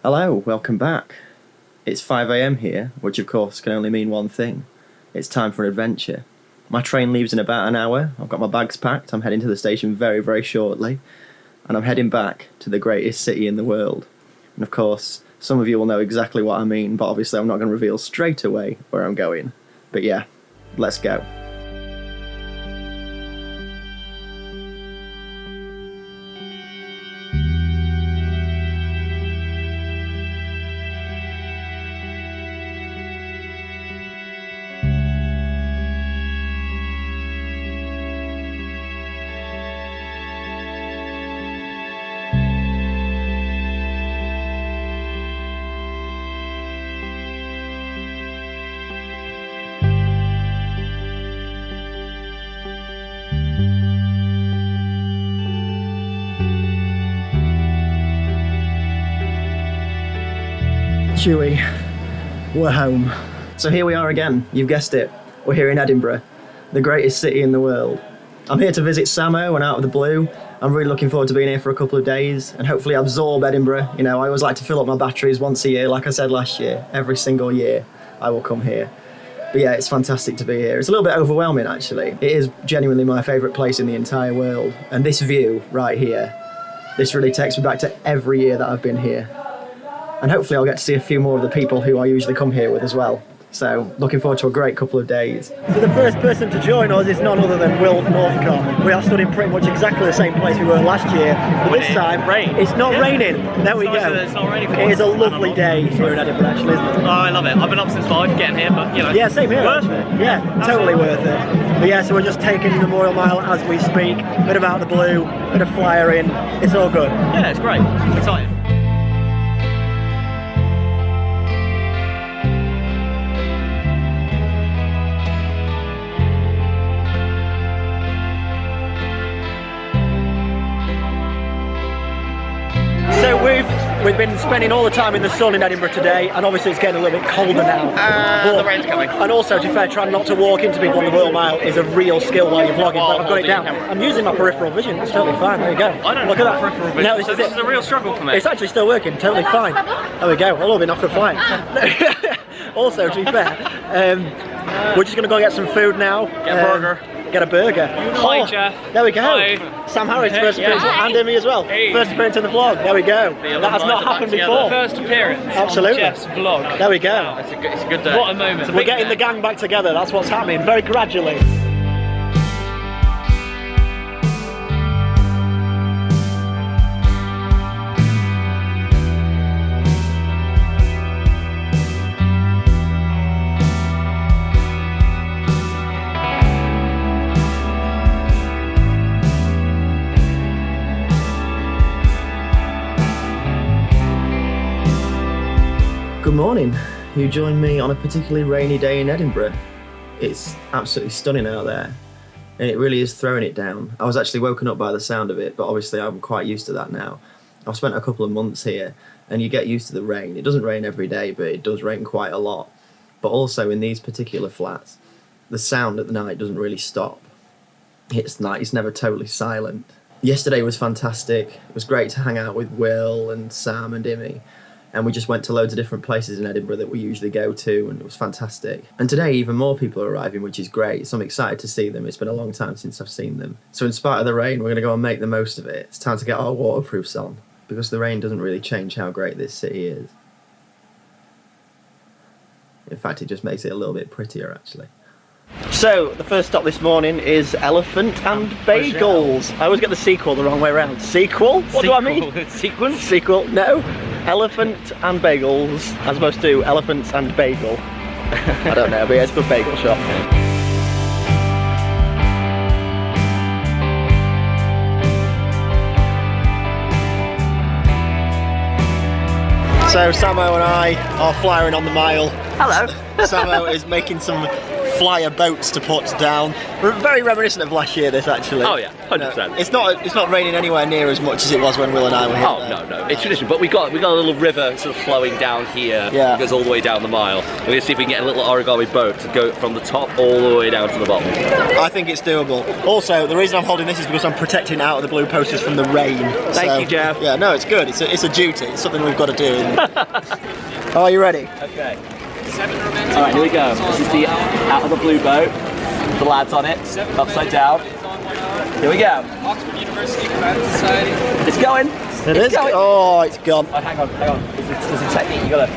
Hello, welcome back. It's 5 AM here, which of course can only mean one thing. It's time for an adventure. My train leaves in about an hour, I've got my bags packed, I'm heading to the station very, very shortly, and I'm heading back to the greatest city in the world. And of course, some of you will know exactly what I mean, but obviously I'm not going to reveal straight away where I'm going. But yeah, let's go. Chewy, we're home. So here we are again, you've guessed it. We're here in Edinburgh, the greatest city in the world. I'm here to visit Samo and out of the blue. I'm really looking forward to being here for a couple of days and hopefully absorb Edinburgh. You know, I always like to fill up my batteries once a year, like I said last year. Every single year I will come here. But yeah, it's fantastic to be here. It's a little bit overwhelming actually. It is genuinely my favourite place in the entire world. And this view right here, this really takes me back to every year that I've been here. And hopefully I'll get to see a few more of the people who I usually come here with as well. So, looking forward to a great couple of days. So the first person to join us is none other than Will Northcott. We are stood in pretty much exactly the same place we were last year, but this time it's not raining. There we go. It's not raining. It is a lovely day here in Edinburgh actually, isn't it? Oh, I love it. I've been up since 5 getting here, but you know. Yeah, same here. Worth it. Yeah, totally worth it. But yeah, so we're just taking the Memorial Mile as we speak. Bit of out of the blue, bit of flyering. It's all good. Yeah, it's great. It's exciting. So we've been spending all the time in the sun in Edinburgh today, and obviously it's getting a little bit colder now. The rain's coming. And also, to be fair, trying not to walk into people on the Royal Mile is a real skill while you're vlogging, but I've got it down. I'm using my peripheral vision, it's totally fine, there you go. I don't Look at that. Peripheral vision, No, so this is a real struggle for me. It's actually still working, totally fine. There we go, I'll all been off the flight. Also, to be fair, we're just going to go get some food now. Get a burger. Get a burger. Hi, Geoff. There we go. Hi. Sam Harris, first appearance, Yeah. and Emmy as well. Hey. First appearance in the vlog. There we go. That has not happened before. First appearance Absolutely. on Geoff's vlog. There we go. Wow, it's a good day. What a moment. We're getting the gang back together. That's what's happening, very gradually. Good morning. You joined me on a particularly rainy day in Edinburgh. It's absolutely stunning out there, and it really is throwing it down. I was actually woken up by the sound of it, but obviously I'm quite used to that now. I've spent a couple of months here, and you get used to the rain. It doesn't rain every day, but it does rain quite a lot. But also in these particular flats, the sound at the night doesn't really stop. It's never totally silent. Yesterday was fantastic. It was great to hang out with Will and Sam and Immy. And we just went to loads of different places in Edinburgh that we usually go to, and it was fantastic. And today even more people are arriving, which is great, so I'm excited to see them. It's been a long time since I've seen them. So in spite of the rain, we're going to go and make the most of it. It's time to get our waterproofs on, because the rain doesn't really change how great this city is. In fact, it just makes it a little bit prettier, actually. So, the first stop this morning is Elephant and Bagels. I always get the sequel the wrong way around. Sequel? What do I mean? Sequence? Sequel? No. Elephant and Bagels, as opposed to Elephants and Bagel. I don't know, but yeah, it's a good bagel shop. So Samo and I are flying on the mile. Hello. Samo is making some flyer boats to put down. Very reminiscent of last year, this actually. Oh yeah, 100%. It's not raining anywhere near as much as it was when Will and I were here. Oh no, it's tradition. But we got a little river sort of flowing down here. Yeah. It goes all the way down the mile. We're gonna see if we can get a little origami boat to go from the top all the way down to the bottom. I think it's doable. Also, the reason I'm holding this is because I'm protecting Out of the Blue posters from the rain. Thank you, Geoff. Yeah, no, it's good. It's a duty. It's something we've got to do. Are you ready? Okay. Alright, here we go. This is the Out of the Blue boat. The lads on it, upside down. Here we go. Oxford University Climate Society. It's going. It's going. Oh, it's gone. Oh, hang on. There's a technique. You gotta.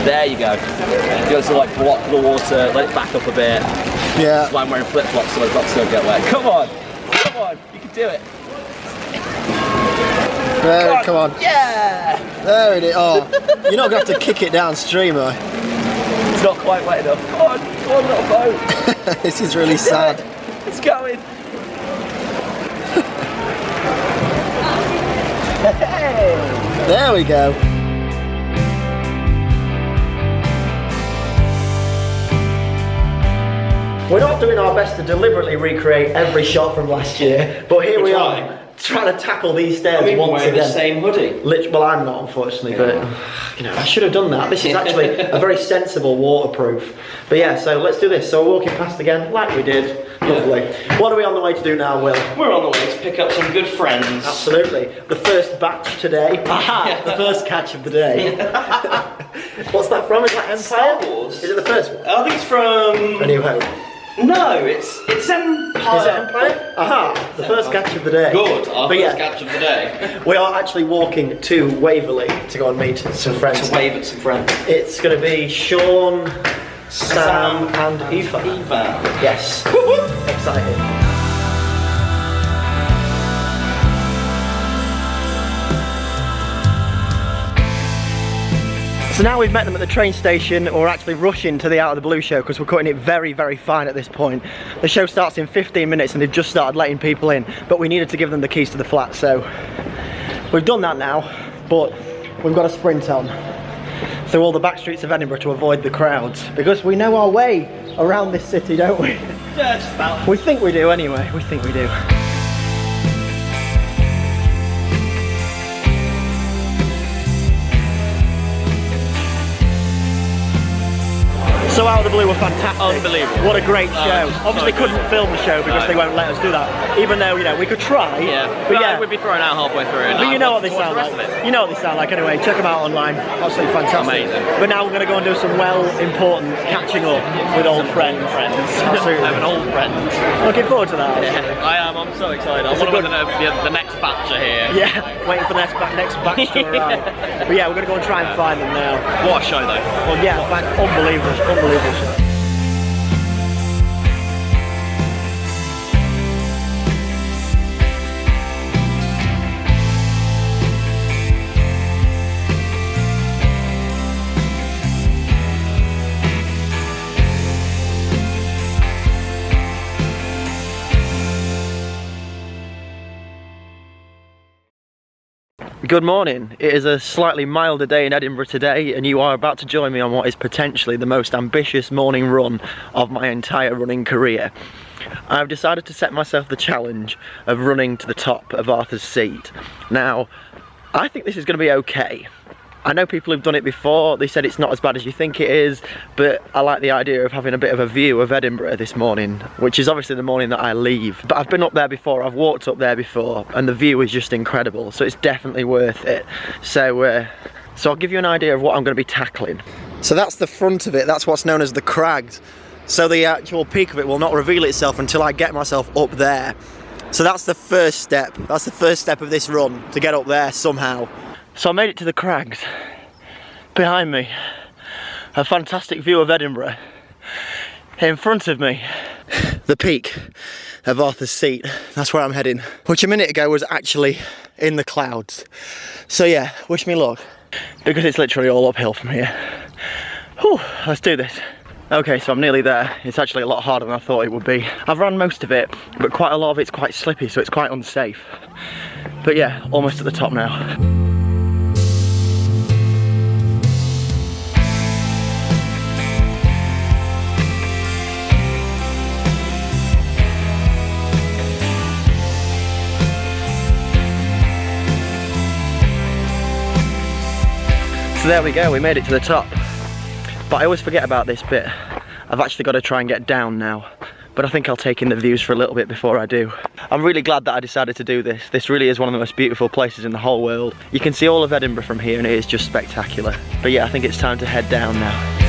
There you go. You gotta sort of like block the water, let it back up a bit. Yeah. That's why I'm wearing flip flops so my socks don't get wet. Come on, you can do it. There, come on. Yeah. There it is. Oh, you're not gonna have to kick it downstream, are you? It's not quite wet enough. Come on, little boat. This is really sad. It's going. Hey. There we go. We're not doing our best to deliberately recreate every shot from last year, but here we are, trying to tackle these stairs once again. The same hoodie. Well, I'm not, unfortunately, but I should have done that. This is actually a very sensible waterproof. But yeah, so let's do this. So we're walking past again, like we did. Lovely. What are we on the way to do now, Will? We're on the way to pick up some good friends. Absolutely. The first batch today. Aha! The first catch of the day. What's that from? Is that Empire? Star Wars. Is it the first one? I think it's from... A New Hope. No, it's Empire. Is it Empire? Aha! The first catch of the day. Good, our But first catch of the day. We are actually walking to Waverley to go and meet some friends. To wave at some friends. It's going to be Sean, Sam and Eva. Yes. Excited. So now we've met them at the train station, we're actually rushing to the Out of the Blue show because we're cutting it very, very fine at this point. The show starts in 15 minutes and they've just started letting people in, but we needed to give them the keys to the flat, so we've done that now, but we've got to sprint on through all the back streets of Edinburgh to avoid the crowds, because we know our way around this city, don't we? Yeah, just about. We think we do anyway, we think we do. So Out of the Blue were fantastic. Unbelievable. What a great show. Just Obviously so couldn't good. film the show because they won't let us do that. Even though, we could try. Yeah. But yeah. We'd be thrown out halfway through. But you know what they sound like. You know what they sound like anyway. Check them out online. Absolutely fantastic. Amazing. But now we're going to go and do some important catching up with old friends. Absolutely. I have an old friend. Looking forward to that. Yeah, I am. I'm so excited. I want to the next batch are here. Yeah, waiting for the next batch to arrive. But yeah, we're going to go and try and find them now. What a show though. Well, yeah, unbelievable show. Good morning. It is a slightly milder day in Edinburgh today, and you are about to join me on what is potentially the most ambitious morning run of my entire running career. I've decided to set myself the challenge of running to the top of Arthur's Seat. Now, I think this is going to be okay. I know people who've done it before, they said it's not as bad as you think it is, but I like the idea of having a bit of a view of Edinburgh this morning, which is obviously the morning that I leave. But I've been up there before, I've walked up there before, and the view is just incredible, so it's definitely worth it. So I'll give you an idea of what I'm going to be tackling. So that's the front of it, that's what's known as the crags. So the actual peak of it will not reveal itself until I get myself up there. So that's the first step, that's the first step of this run, to get up there somehow. So I made it to the crags. Behind me, a fantastic view of Edinburgh. In front of me, the peak of Arthur's Seat. That's where I'm heading, which a minute ago was actually in the clouds. So yeah, wish me luck, because it's literally all uphill from here. Whew, let's do this. Okay, so I'm nearly there. It's actually a lot harder than I thought it would be. I've run most of it, but quite a lot of it's quite slippy, so it's quite unsafe. But yeah, almost at the top now. So there we go, we made it to the top. But I always forget about this bit. I've actually got to try and get down now. But I think I'll take in the views for a little bit before I do. I'm really glad that I decided to do this. This really is one of the most beautiful places in the whole world. You can see all of Edinburgh from here and it is just spectacular. But yeah, I think it's time to head down now.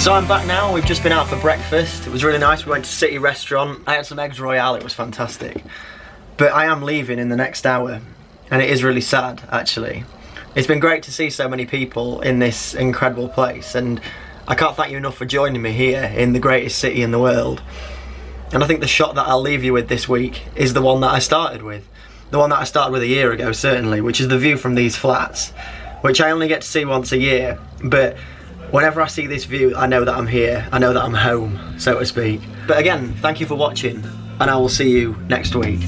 So I'm back now, we've just been out for breakfast. It was really nice, we went to City Restaurant. I had some eggs royale, it was fantastic. But I am leaving in the next hour, and it is really sad, actually. It's been great to see so many people in this incredible place, and I can't thank you enough for joining me here in the greatest city in the world. And I think the shot that I'll leave you with this week is the one that I started with. The one that I started with a year ago, certainly, which is the view from these flats, which I only get to see once a year, but whenever I see this view, I know that I'm here, I know that I'm home, so to speak. But again, thank you for watching, and I will see you next week.